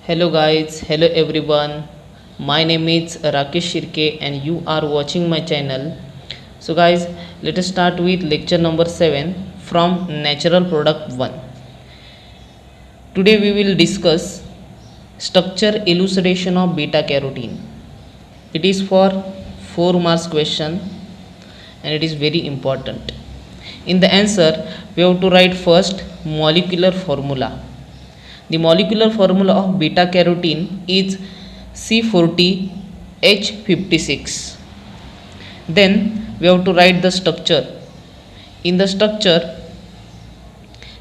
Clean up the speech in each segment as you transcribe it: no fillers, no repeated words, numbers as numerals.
Hello guys, hello everyone. My name is Rakesh Shirke and you are watching my channel. So guys, let us start with lecture number 7 from Natural Product 1. Today we will discuss structure elucidation of beta carotene. It is for 4 marks question and it is very important. In the answer, we have to write first molecular formula. The molecular formula of beta carotene is C40H56. Then we have to write the structure. In the structure,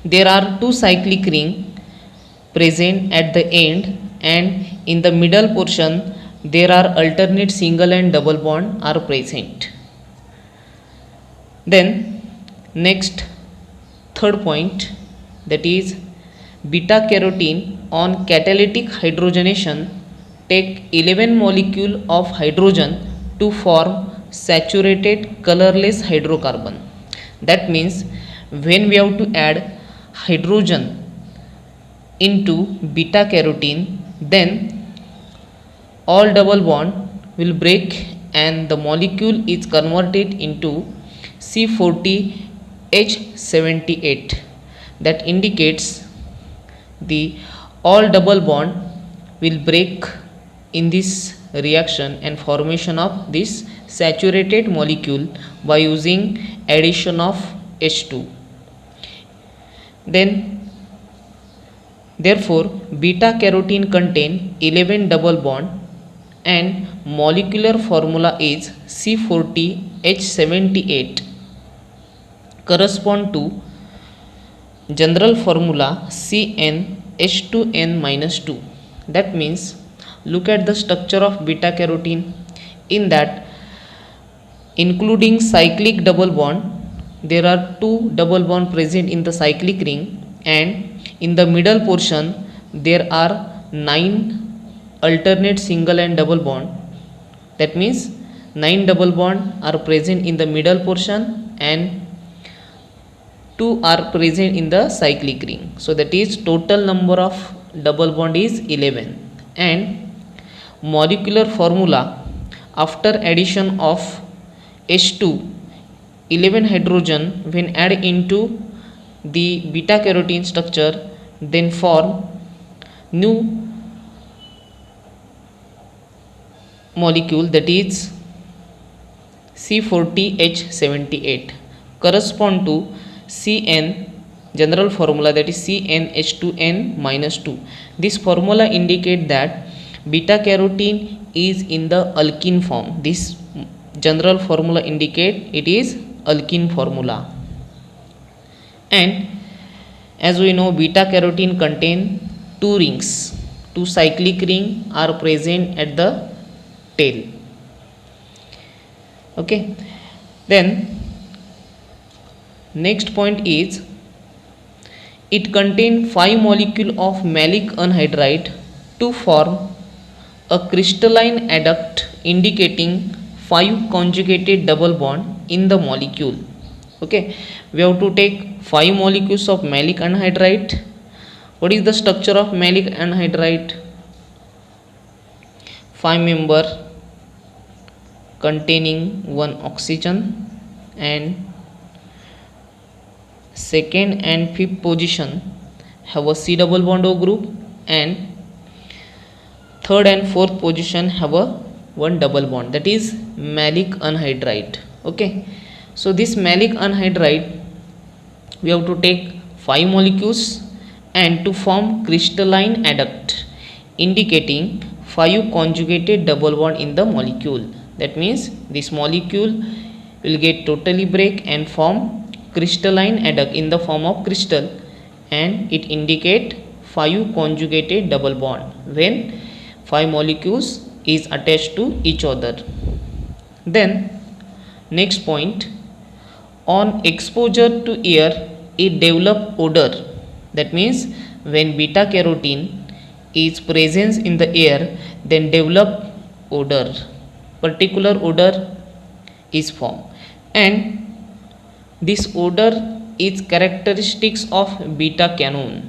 there are two cyclic rings present at the end, and in the middle portion there are alternate single and double bond are present. Then next, third point, that is beta carotene on catalytic hydrogenation take 11 molecule of hydrogen to form saturated colorless hydrocarbon. That means when we have to add hydrogen into beta carotene, then all double bond will break and the molecule is converted into C40H78. That indicates the all double bond will break in this reaction and formation of this saturated molecule by using addition of H2. Then therefore beta carotene contain 11 double bond and molecular formula is C40H78 correspond to general formula CnH2n-2. That means look at the structure of beta carotene. In that, including cyclic double bond, there are two double bond present in the cyclic ring, and in the middle portion there are 9 alternate single and double bond. That means 9 double bond are present in the middle portion and 2 are present in the cyclic ring. So that is total number of double bond is 11, and molecular formula after addition of H2 11 hydrogen when added into the beta carotene structure then form new molecule, that is C40H78 correspond to Cn general formula, that is CnH2n-2. This formula indicate that beta carotene is in the alkene form. This general formula indicate it is alkene formula. And as we know, beta carotene contain two rings. Two cyclic ring are present at the tail. Okay, then next point is it contains 5 molecule of malic anhydride to form a crystalline adduct indicating 5 conjugated double bond in the molecule. Okay, we have to take 5 molecules of malic anhydride. What is the structure of malic anhydride? 5 member containing 1 oxygen, and second and fifth position have a C double bond O group, and third and fourth position have a 1 double bond, that is malic anhydride. Okay, so this malic anhydride we have to take 5 molecules and to form crystalline adduct indicating 5 conjugated double bond in the molecule. That means this molecule will get totally break and form crystalline adduct in the form of crystal, and it indicate 5 conjugated double bond when 5 molecules is attached to each other. Then next point, on exposure to air it develop odor. That means when beta carotene is present in the air then develop odor, particular odor is formed, and this odor is characteristics of beta canon.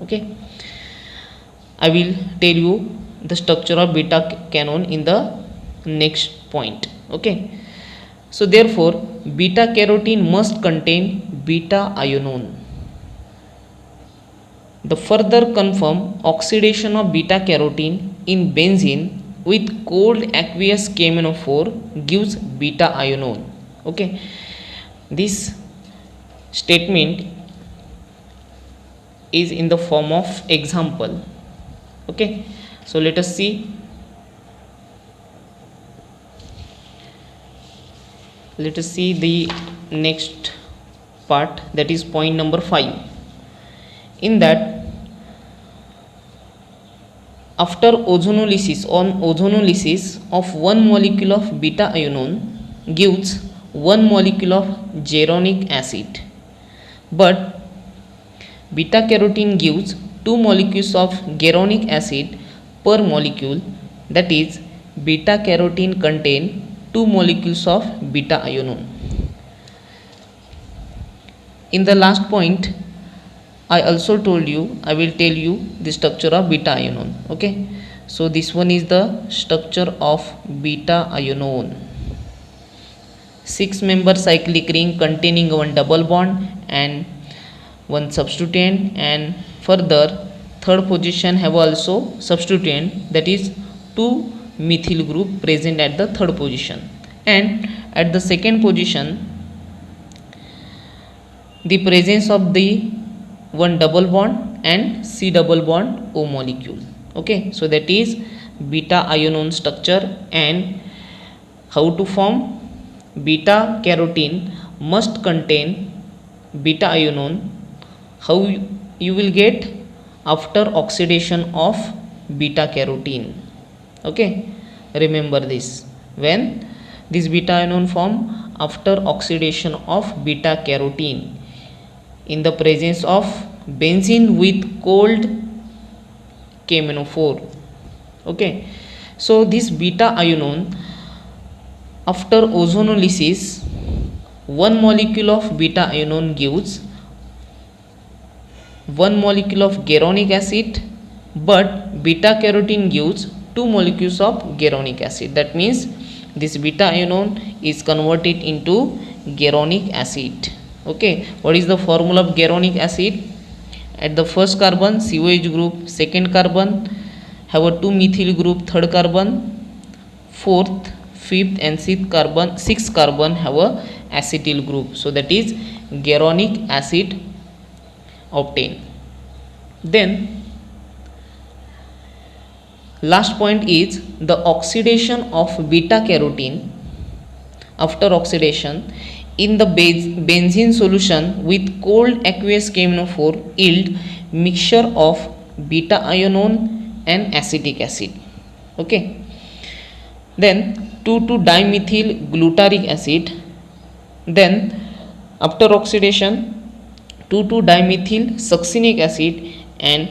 Okay, I will tell you the structure of beta canone in the next point. Okay, so therefore beta carotene must contain beta ionone. The further confirm oxidation of beta carotene in benzene with cold aqueous KMnO4 gives beta ionone. Okay, this statement is in the form of example. Okay, so let us see. Let us see the next part, that is point number 5. In that, after ozonolysis of one molecule of beta ionone gives one molecule of geronic acid, but beta carotene gives two molecules of geronic acid per molecule, that is beta carotene contain two molecules of beta ionone. In the last point I also told you, I will tell you the structure of beta ionone. Okay, so this one is the structure of beta ionone. 6 member cyclic ring containing one double bond and one substituent, and further third position have also substituent, that is 2 methyl group present at the third position, and at the second position the presence of the one double bond and C double bond O molecule. Okay, so that is beta ionone structure. And how to form? Beta carotene must contain beta ionone. How you will get? After oxidation of beta carotene. Okay, remember this, when this beta ionone form after oxidation of beta carotene in the presence of benzene with cold KMnO4. Okay, so this beta ionone after ozonolysis one molecule of beta ionone gives one molecule of geronic acid, but beta carotene gives two molecules of geronic acid. That means this beta ionone is converted into geronic acid. Okay, what is the formula of geronic acid? At the first carbon COH group, second carbon have a 2 methyl group, third carbon, fourth, fifth and sixth carbon have a acetyl group. So that is geronic acid obtained. Then last point is the oxidation of beta carotene. After oxidation in the benzene solution with cold aqueous KMnO4 yield mixture of beta ionone and acetic acid. Okay, then 2,2-dimethyl glutaric acid. Then after oxidation 2,2-dimethyl succinic acid, and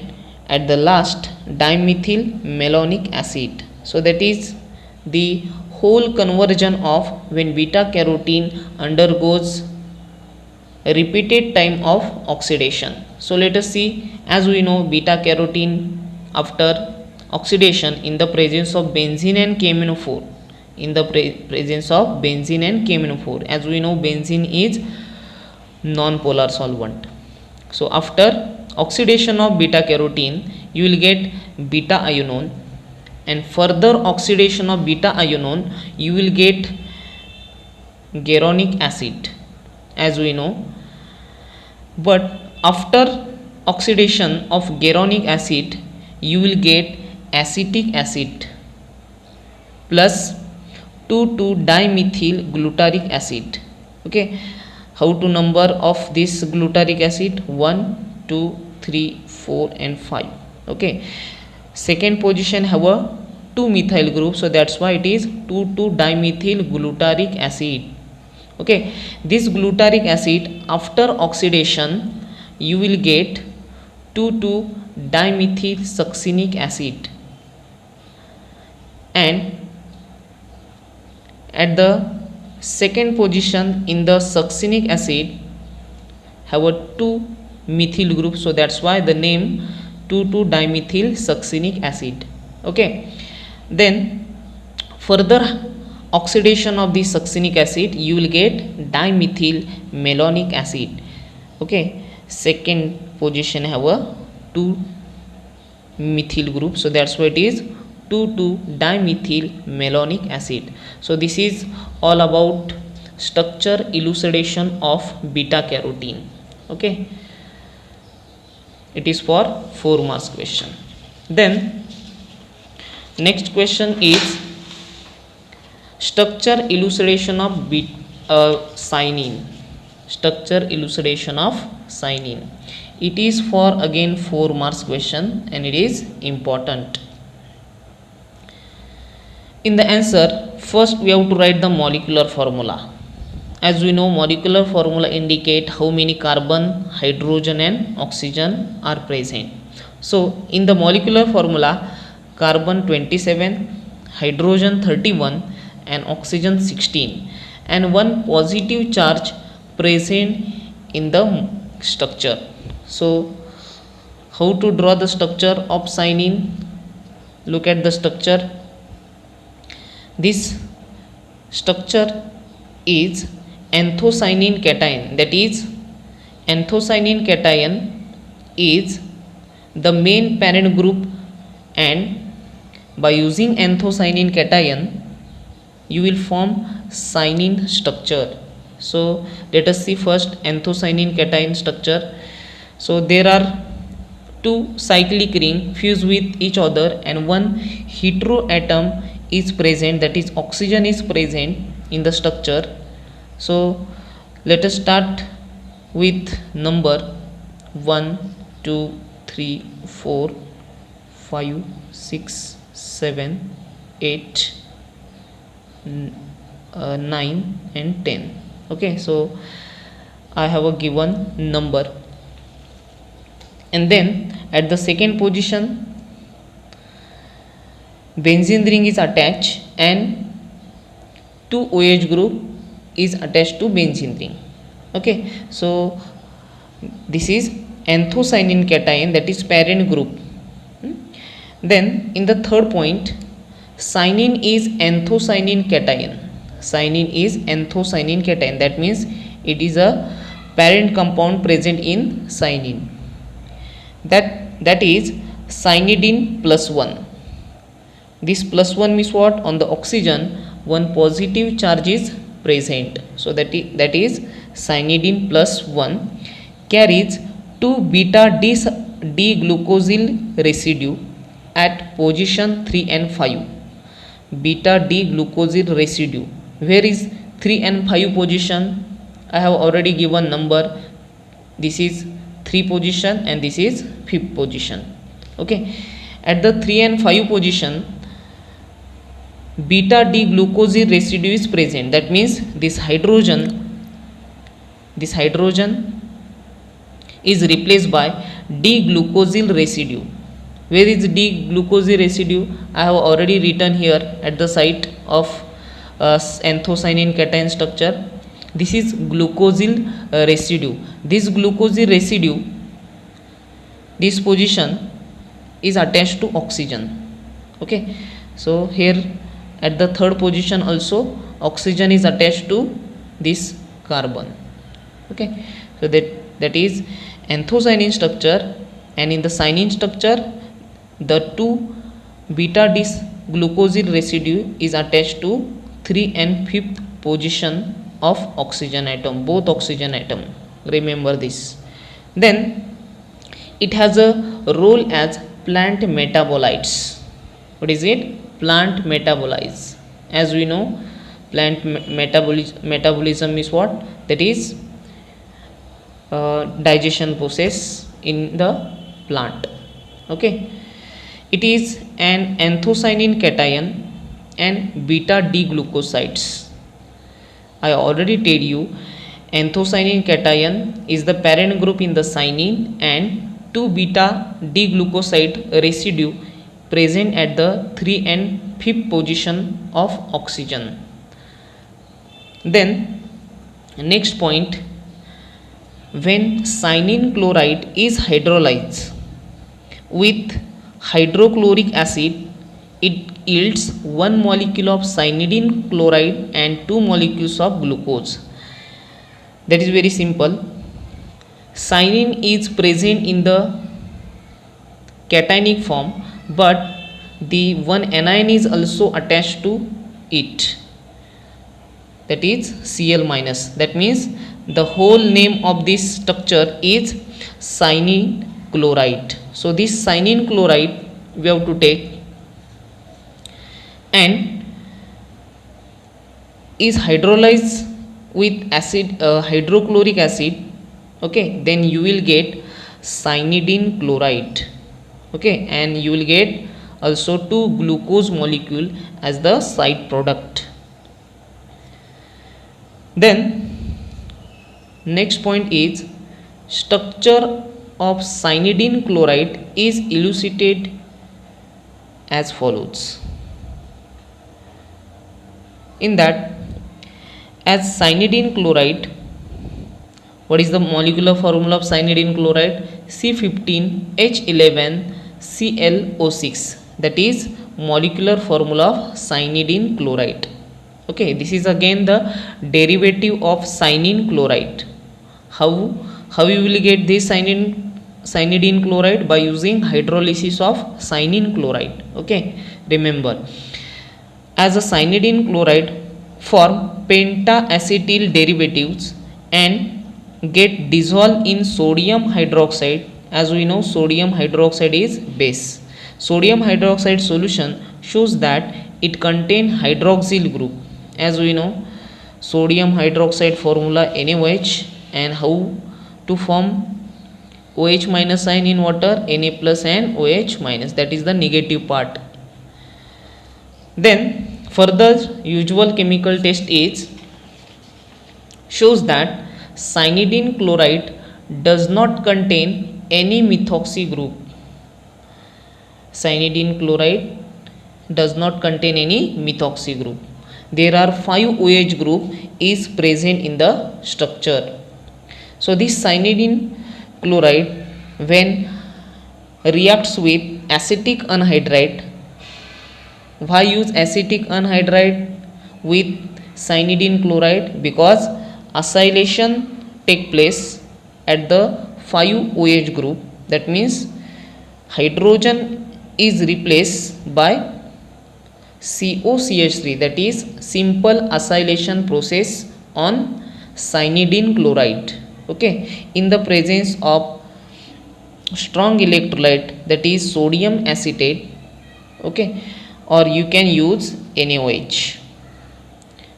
at the last dimethyl malonic acid. So that is the whole conversion of when beta carotene undergoes repeated time of oxidation. So let us see. As we know, beta carotene after oxidation in the presence of benzene and KMnO4, in the presence of benzene and KMnO4, as we know benzene is non-polar solvent. So after oxidation of beta carotene you will get beta ionone, and further oxidation of beta ionone you will get geronic acid, as we know. But after oxidation of geronic acid you will get acetic acid plus 2,2-dimethyl glutaric acid. Okay, how to number of this glutaric acid? 1, 2, 3, 4 and 5. Okay, second position have a 2 methyl group, so that's why it is 2,2-dimethyl glutaric acid. Okay, this glutaric acid after oxidation you will get 2,2-dimethyl succinic acid, and at the second position in the succinic acid have a 2 methyl group, so that's why the name 2,2-dimethyl succinic acid. Okay, then further oxidation of the succinic acid, you will get dimethyl malonic acid. Okay, second position have a 2 methyl group, so that's why it is 2,2-dimethyl malonic acid. So this is all about structure elucidation of beta carotene. Okay, it is for 4 marks question. Then next question is structure elucidation of cyanine. Structure elucidation of cyanine, it is for again 4 marks question and it is important. In the answer, first we have to write the molecular formula. As we know, molecular formula indicate how many carbon, hydrogen and oxygen are present. So in the molecular formula, carbon 27, hydrogen 31 and oxygen 16, and one positive charge present in the structure. So how to draw the structure of cyanine? Look at the structure. This structure is anthocyanin cation, that is anthocyanin cation is the main parent group, and by using anthocyanin cation you will form cyanine structure. So let us see first anthocyanin cation structure. So there are 2 cyclic ring fused with each other and one heteroatom is present, that is oxygen is present in the structure. So let us start with number 1 2 3 4 5 6 7 8 9 and 10. Okay, so I have a given number, and then at the second position benzene ring is attached and 2 OH group is attached to benzene ring. Okay, so this is anthocyanin cation, that is parent group. Then in the third point, cyanine is anthocyanin cation. Cyanine is anthocyanin cation, that means it is a parent compound present in cyanine, that is cyanidine plus 1. This plus 1 means what? On the oxygen one positive charge is present, so that is cyanidine plus 1 carries 2 beta D-glucosyl residue at position 3 and 5. Beta D-glucosyl residue, where is 3 and 5 position? I have already given number. This is 3 position and this is 5th position. Okay, at the 3 and 5 position beta D-glucosyl residue is present, that means this hydrogen is replaced by D-glucosyl residue. Where is D-glucosyl residue? I have already written here at the site of anthocyanin cation structure. This is glucosyl residue. This glucosyl residue, this position is attached to oxygen. Okay, so here at the third position also oxygen is attached to this carbon. Okay, so that is anthocyanin structure, and in the cyanine structure the 2 beta glucosyl residue is attached to 3 and 5th position of oxygen atom, both oxygen atom, remember this. Then it has a role as plant metabolites. What is it? Plant metabolites. As we know, plant metabolism is what? That is digestion process in the plant. Okay, it is an anthocyanin cation and beta D-glucosides. I already told you anthocyanin cation is the parent group in the cyanine and 2 beta D-glucoside residue present at the 3 and 5th position of oxygen. Then next point, when cyanine chloride is hydrolyzed, with hydrochloric acid, it yields one molecule of cyanidine chloride and two molecules of glucose. That is very simple. Cyanide is present in the cationic form, but the one anion is also attached to it, that is Cl minus. That means the whole name of this structure is cyanide chloride. So this cyanide chloride we have to take and is hydrolyzed with acid, hydrochloric acid. Okay, then you will get cyanidine chloride. Okay, and you will get also two glucose molecule as the side product. Then next point is structure of cyanidine chloride is elucidated as follows. In that, as cyanidine chloride, what is the molecular formula of cyanidine chloride? C15H11ClO6. That is molecular formula of cyanidine chloride. Okay, this is again the derivative of cyanine chloride. How you will get this cyanidine chloride? By using hydrolysis of cyanine chloride. Okay, remember, as a cyanidine chloride form pentaacetyl derivatives and get dissolved in sodium hydroxide. As we know, sodium hydroxide is base. Sodium hydroxide solution shows that it contains hydroxyl group. As we know, sodium hydroxide formula NaOH, and how to form OH minus ion in water, Na plus and OH minus, that is the negative part. Then further usual chemical test is shows that cyanidine chloride does not contain any methoxy group. Cyanidine chloride does not contain any methoxy group. There are 5 OH group is present in the structure. So this cyanidine chloride, when reacts with acetic anhydride, why use acetic anhydride with cyanidine chloride? Because acylation take place at the 5 OH group. That means hydrogen is replaced by COCH3, that is simple acylation process on cyanidine chloride. Okay, in the presence of strong electrolyte, that is sodium acetate. Okay, or you can use NaOH.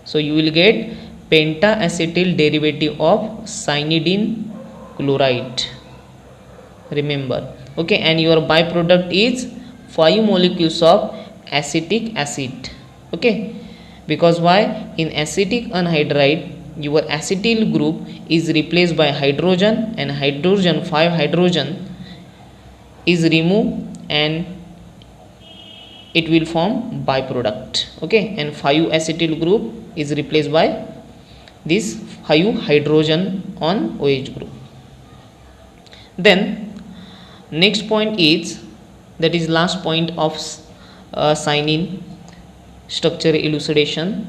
So you will get pentaacetyl derivative of cyanidine chloride. Remember. Okay, and your byproduct is 5 molecules of acetic acid. Okay, because why? In acetic anhydride, your acetyl group is replaced by hydrogen, and hydrogen, 5 hydrogen is removed and it will form byproduct. Okay, and 5 acetyl group is replaced by this 5 hydrogen on OH group. Then next point is, that is last point of cyanine structure elucidation.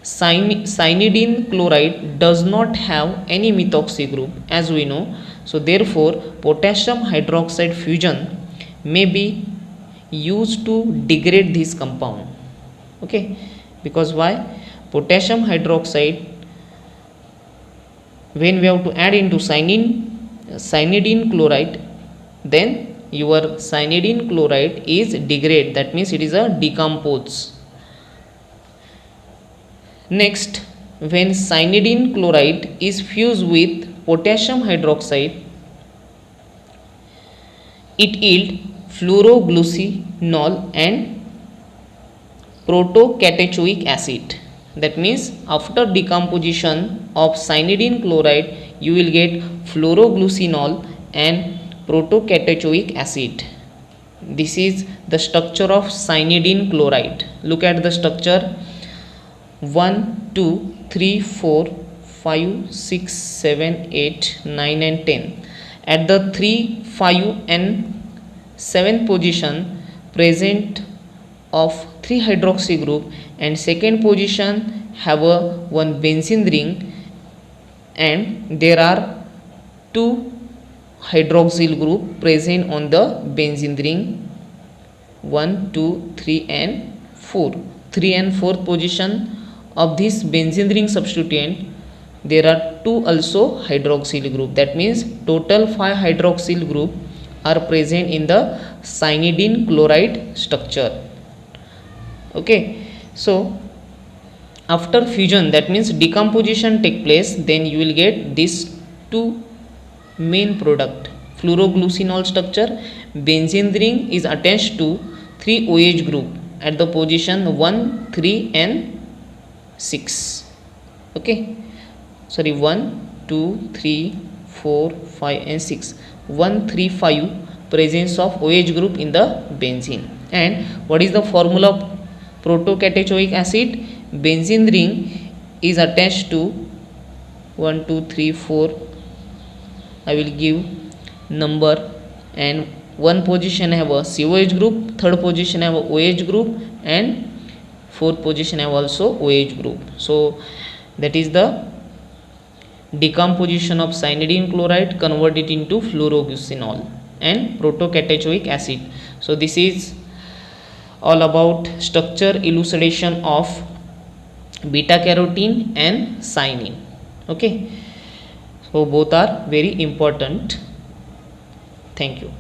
Cyanidine chloride does not have any methoxy group, as we know. So therefore potassium hydroxide fusion may be used to degrade this compound. Okay, because why? Potassium hydroxide, when we have to add into cyanidine chloride, then your cyanidine chloride is degrade. That means it is a decompose. Next, when cyanidine chloride is fused with potassium hydroxide, it yield fluoroglucinol and protocatechoic acid. That means after decomposition of cyanidine chloride, you will get fluoroglucinol and protocatechoic acid. This is the structure of cyanidine chloride. Look at the structure: 1, 2, 3, 4, 5, 6, 7, 8, 9 and 10. At the 3, 5 and seventh position present of 3 hydroxy group, and second position have a one benzene ring, and there are 2 hydroxyl group present on the benzene ring, 1 2 3 and 4. 3 and 4th position of this benzene ring substituent, there are 2 also hydroxyl group. That means total 5 hydroxyl group are present in the cyanidine chloride structure. Okay, so after fusion, that means decomposition take place, then you will get this 2 main product. Fluoroglucinol structure, benzene ring is attached to 3 OH group at the position 1 3 and 6. Okay, sorry, 1 2 3 4 5 and 6. 1 3 5 presence of OH group in the benzene. And what is the formula of protocatechoic acid? Benzene ring is attached to 1 2 3 4, I will give number, and one position have a COH group, third position have a OH group, and fourth position have also OH group. So that is the decomposition of cyanidine chloride, convert it into fluoroglucinol and protocatechoic acid. So this is all about structure elucidation of beta carotene and cyanine. Okay, so both are very important. Thank you.